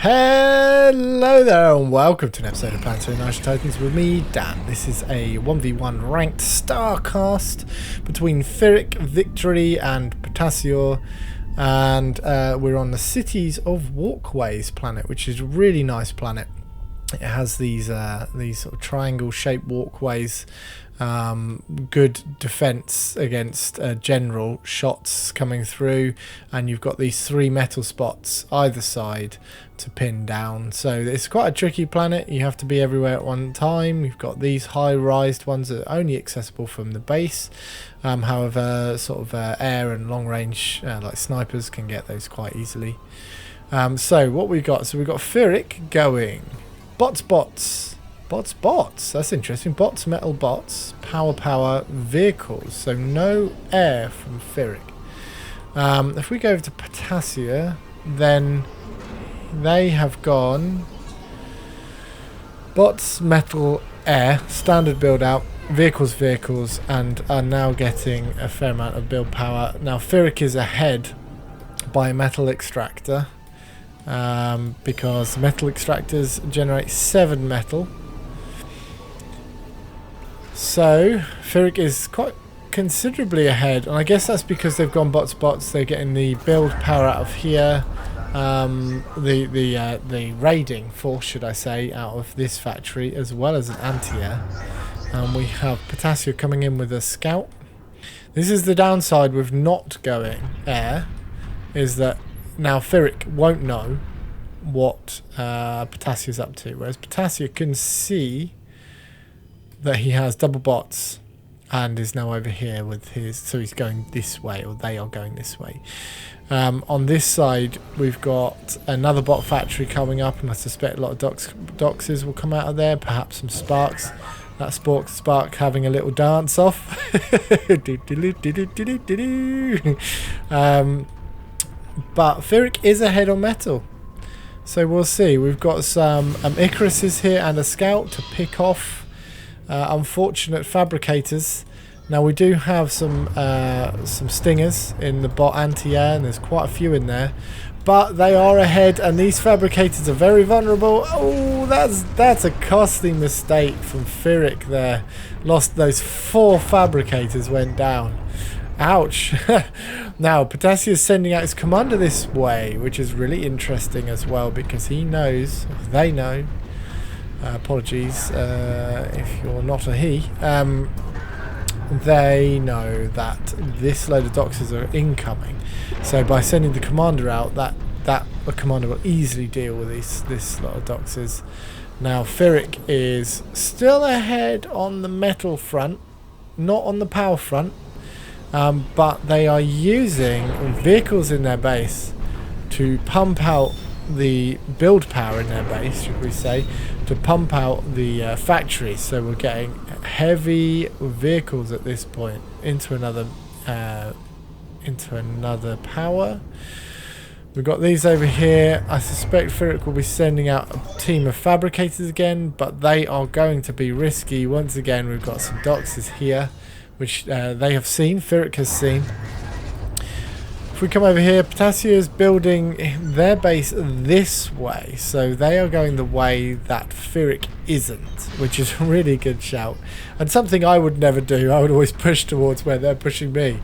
Hello there and welcome to an episode of Planetary Annihilation with me, Dan. This is a 1v1 ranked starcast between Ferric, Victory and Potassior, and we're on the Cities of Walkways planet, which is a really nice planet. It has these sort of triangle shaped walkways, good defense against general shots coming through, and you've got these 3 metal spots either side to pin down. So it's quite a tricky planet. You have to be everywhere at one time. You've got these high-rised ones that are only accessible from the base. However, sort of air and long range like snipers can get those quite easily. So what we've got, we've got Ferric going bots, that's interesting. Bots, metal bots, power, vehicles. So no air from Ferric. If we go over to Potassior, then they have gone bots, metal, air, standard build out, vehicles, and are now getting a fair amount of build power. Now Ferric is ahead by metal extractor, because metal extractors generate 7 metal. So Ferric is quite considerably ahead, and I guess that's because they've gone bots. They're getting the build power out of here, the raiding force, should I say, out of this factory, as well as an anti-air. And we have Potassior coming in with a scout. This is the downside with not going air, is that now Ferric won't know what Potassior's up to, whereas Potassior can see that he has double bots and is now over here with his, so he's going this way, or they are going this way. On this side we've got another bot factory coming up, and I suspect a lot of doxes will come out of there, perhaps some sparks. That spark having a little dance off. But Ferric is ahead on metal, so we'll see. We've got some Icaruses here and a scout to pick off unfortunate fabricators. Now we do have some stingers in the bot anti-air, and there's quite a few in there, but they are ahead, and these fabricators are very vulnerable. Oh, that's a costly mistake from Ferric there. Lost those 4 fabricators, went down. Ouch. Now Potassior is sending out his commander this way, which is really interesting as well, because he knows, they know, apologies if you're not a he, they know that this load of doxers are incoming. So by sending the commander out, that the commander will easily deal with this lot of doxers. Now Ferric is still ahead on the metal front, not on the power front, but they are using vehicles in their base to pump out the build power in their base, should we say, to pump out the factories. So we're getting heavy vehicles at this point into another power. We've got these over here. I suspect Ferric will be sending out a team of fabricators again, but they are going to be risky. Once again, we've got some doxers here, which they have seen, Ferric has seen. If we come over here, Potassior is building their base this way, so they are going the way that Ferric isn't, which is a really good shout, and something I would never do. I would always push towards where they're pushing me.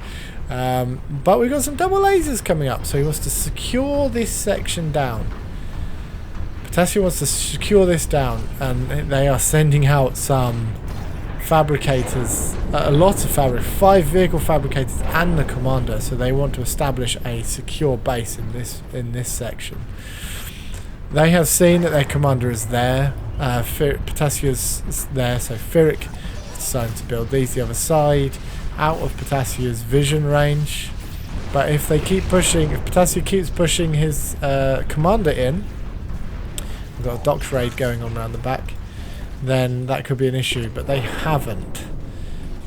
But we've got some double lasers coming up, so he wants to secure this section down. Potassior wants to secure this down, and they are sending out some fabricators, a lot of 5 vehicle fabricators and the commander, so they want to establish a secure base in this section. They have seen that their commander is there. Potassior's there, so Ferric is deciding to build these the other side, out of Potassior's vision range. But if they keep pushing, if Potassior keeps pushing his commander in, we've got a dox raid going on around the back, then that could be an issue, but they haven't.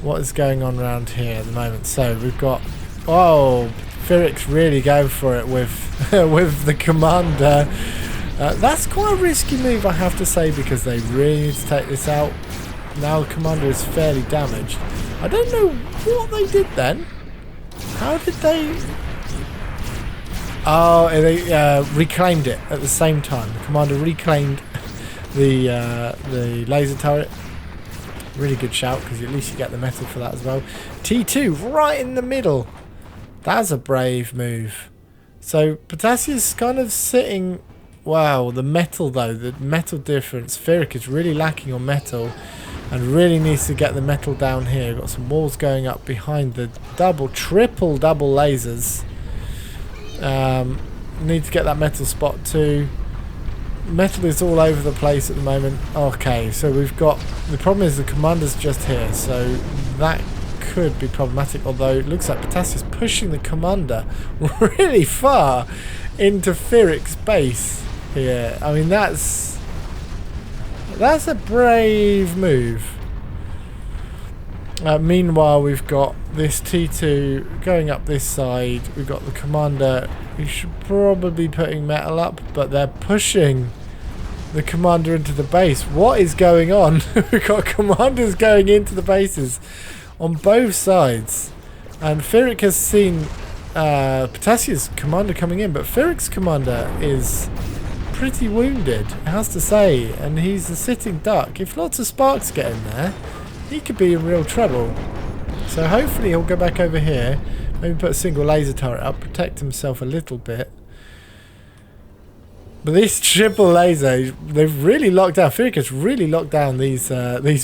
What is going on around here at the moment? So we've got, oh, Ferric's really going for it with with the commander. That's quite a risky move, I have to say, because they really need to take this out. Now the commander is fairly damaged. I don't know what they did then. How did they... Oh, they reclaimed it at the same time. The commander reclaimed the laser turret. Really good shout, because at least you get the metal for that as well. T2 right in the middle. That's a brave move. So Potassia's kind of sitting... Wow, the metal though, the metal difference. Ferric is really lacking on metal and really needs to get the metal down here. Got some walls going up behind the triple double lasers. Need to get that metal spot too. Metal is all over the place at the moment. Okay, so we've got... The problem is the commander's just here, so that could be problematic, although it looks like Potassia's pushing the commander really far into Ferric's base here. I mean, that's a brave move. Meanwhile, we've got this T2 going up this side. We've got the commander. We should probably be putting metal up, but they're pushing the commander into the base. What is going on? We've got commanders going into the bases on both sides. And Ferric has seen Potassia's commander coming in, but Ferric's commander is pretty wounded, it has to say. And he's a sitting duck. If lots of sparks get in there, he could be in real trouble. So hopefully he'll go back over here. Maybe put a single laser turret up, protect himself a little bit. But this triple laser, they've really locked down. Ferric has really locked down these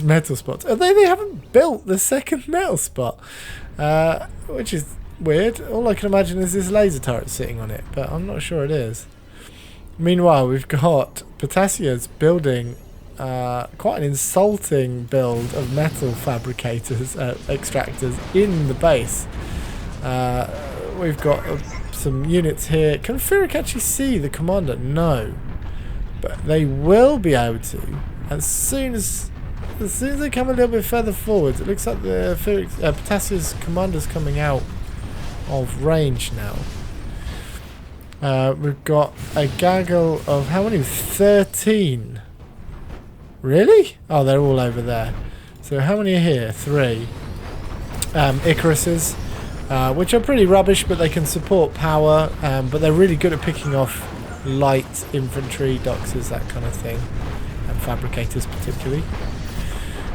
metal spots. Although they haven't built the second metal spot, which is weird. All I can imagine is this laser turret sitting on it, but I'm not sure it is. Meanwhile, we've got Potassia's building quite an insulting build of metal fabricators, extractors in the base. We've got some units here. Can Ferric actually see the commander? No, but they will be able to as soon as they come a little bit further forwards. It looks like the Potassia's commander's coming out of range now. We've got a gaggle of how many? 13. Really? Oh, they're all over there. So how many are here? 3. Icaruses, which are pretty rubbish, but they can support power. But they're really good at picking off light infantry, doxers, that kind of thing, and fabricators particularly.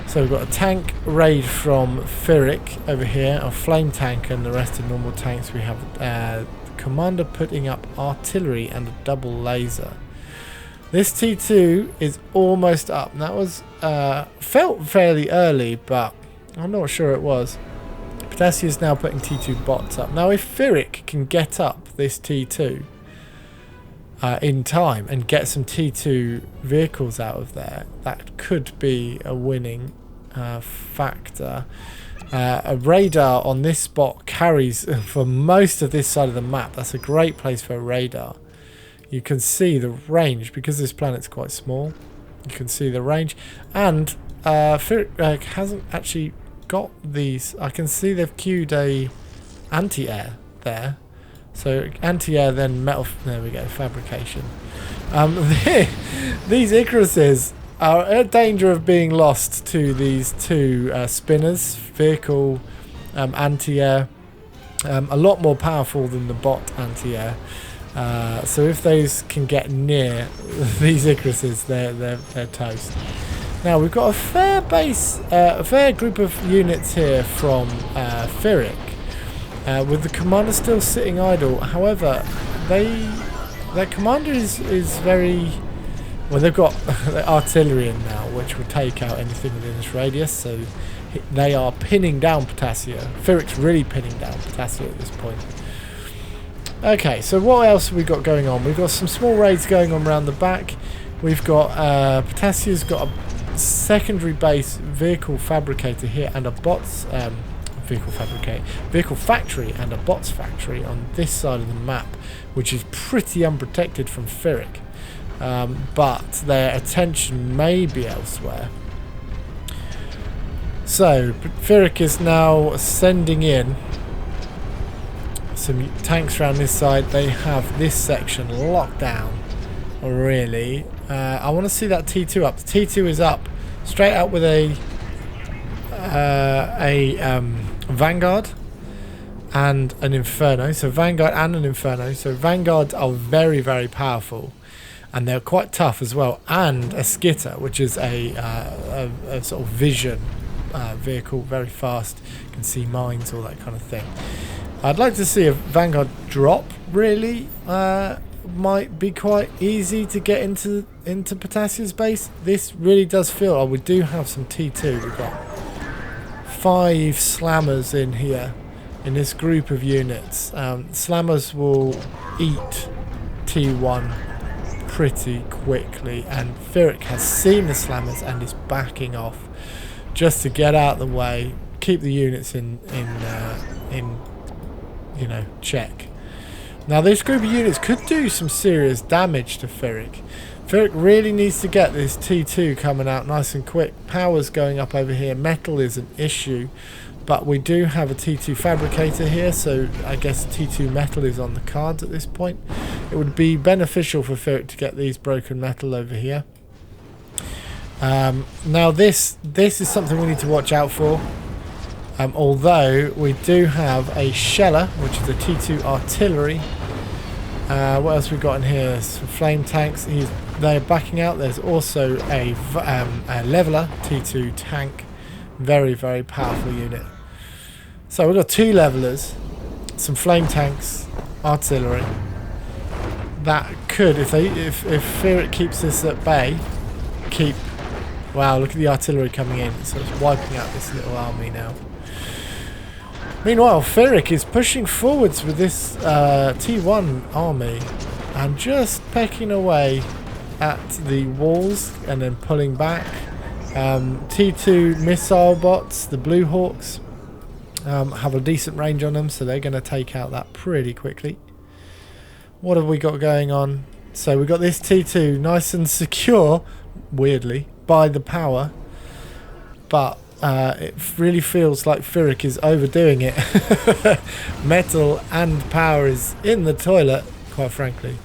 So we've got a tank raid from Ferric over here, a flame tank, and the rest are normal tanks. We have the commander putting up artillery and a double laser. This T2 is almost up. And that was felt fairly early, but I'm not sure it was. Potassia is now putting T2 bots up. Now, if Ferric can get up this T2 in time and get some T2 vehicles out of there, that could be a winning factor. A radar on this spot carries for most of this side of the map. That's a great place for a radar. You can see the range because this planet's quite small. You can see the range, and Ferric hasn't actually got these. I can see they've queued a anti-air there. So anti-air, then metal. There we go, fabrication. These Icaruses are at danger of being lost to these two spinners. Vehicle anti-air, a lot more powerful than the bot anti-air. So if those can get near these Icaruses, they're toast. Now we've got a fair base, a fair group of units here from Ferric, with the commander still sitting idle. However, their commander is very well. They've got artillery in now, which will take out anything within this radius. So they are pinning down Potassia. Ferric's really pinning down Potassia at this point. Okay, so what else have we got going on? We've got some small raids going on around the back. We've got Potassia's got a secondary base vehicle fabricator here and a bots vehicle factory and a bots factory on this side of the map, which is pretty unprotected from Ferric. But their attention may be elsewhere. So Ferric is now sending in some tanks around this side. They have this section locked down. Really, I want to see that T2 up. The T2 is up, straight up with a Vanguard, and an Inferno. So Vanguard and an Inferno. So Vanguards are very, very powerful. And they're quite tough as well. And a Skitter, which is a sort of vision vehicle, very fast. You can see mines, all that kind of thing. I'd like to see a Vanguard drop, really. Might be quite easy to get into Ptasia's base. This really does feel... Oh, we do have some T2. We've got 5 slammers in here, in this group of units. Slammers will eat T1 pretty quickly, and Firik has seen the slammers and is backing off just to get out of the way, keep the units in you know, check. Now this group of units could do some serious damage to Firik. Firik really needs to get this T2 coming out nice and quick. Power's going up over here. Metal is an issue, but we do have a T2 fabricator here, so I guess T2 metal is on the cards at this point. It would be beneficial for Firik to get these broken metal over here. Now this is something we need to watch out for. Although we do have a Sheller, which is a T2 artillery. What else we got in here? Some flame tanks. They're backing out. There's also a leveler T2 tank. Very, very powerful unit. So we've got 2 levelers, some flame tanks, artillery. That could, if Firik keeps this at bay, wow, look at the artillery coming in. So it's wiping out this little army now. Meanwhile, Firik is pushing forwards with this T1 army and just pecking away at the walls and then pulling back. T2 missile bots, the Blue Hawks, have a decent range on them, so they're going to take out that pretty quickly. What have we got going on? So we've got this T2 nice and secure, weirdly, by the power, but it really feels like Firik is overdoing it. Metal and power is in the toilet, quite frankly.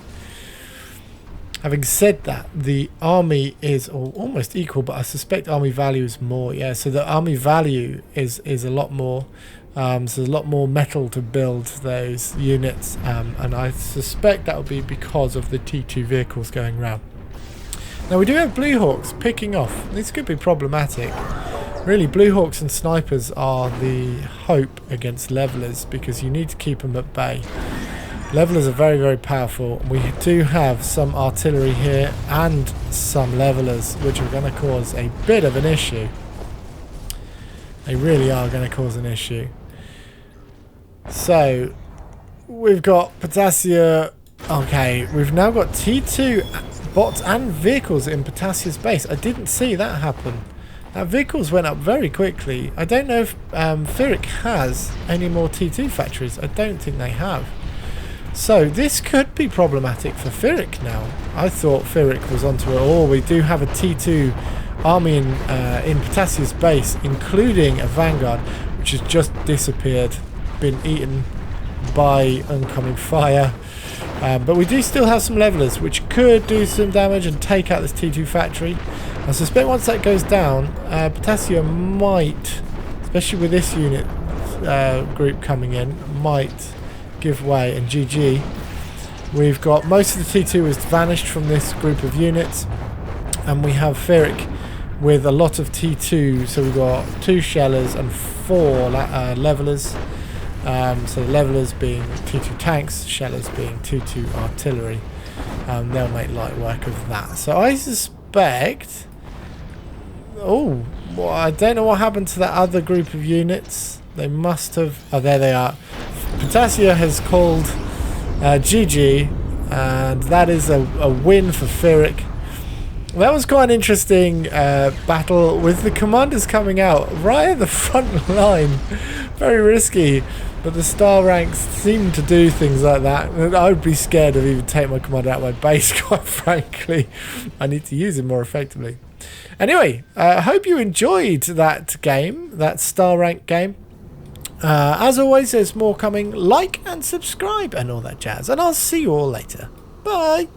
Having said that, the army is almost equal, but I suspect army value is more. Yeah, so the army value is a lot more. So there's a lot more metal to build those units, and I suspect that will be because of the T2 vehicles going around. Now we do have Blue Hawks picking off. This could be problematic. Really, Blue Hawks and snipers are the hope against levelers because you need to keep them at bay. Levelers are very, very powerful. We do have some artillery here and some levelers, which are going to cause a bit of an issue. They really are going to cause an issue. So, we've got Ptasia. Okay, we've now got T2 bots and vehicles in Ptasia's base. I didn't see that happen. Now, vehicles went up very quickly. I don't know if Firik has any more T2 factories. I don't think they have. So this could be problematic for Firik now. I thought Firik was onto it all. We do have a T2 army in Ptasia's base, including a Vanguard, which has just disappeared, been eaten by oncoming fire. But we do still have some levelers, which could do some damage and take out this T2 factory. I suspect once that goes down, Ptasia might, especially with this unit group coming in, might give way, and GG. We've got most of the T2 has vanished from this group of units, and we have Firik with a lot of T2. So we've got 2 shellers and 4 levelers. So the levelers being T2 tanks, shellers being T2 artillery. They'll make light work of that. So I suspect... Oh, well, I don't know what happened to that other group of units. They must have... Oh, there they are. Ptasia has called GG, and that is a win for Firik. That was quite an interesting battle with the commanders coming out right at the front line. Very risky, but the star ranks seem to do things like that. I would be scared of even taking my commander out of my base, quite frankly. I need to use him more effectively. Anyway, I hope you enjoyed that game, that star rank game. As always, there's more coming. Like and subscribe and all that jazz. And I'll see you all later. Bye.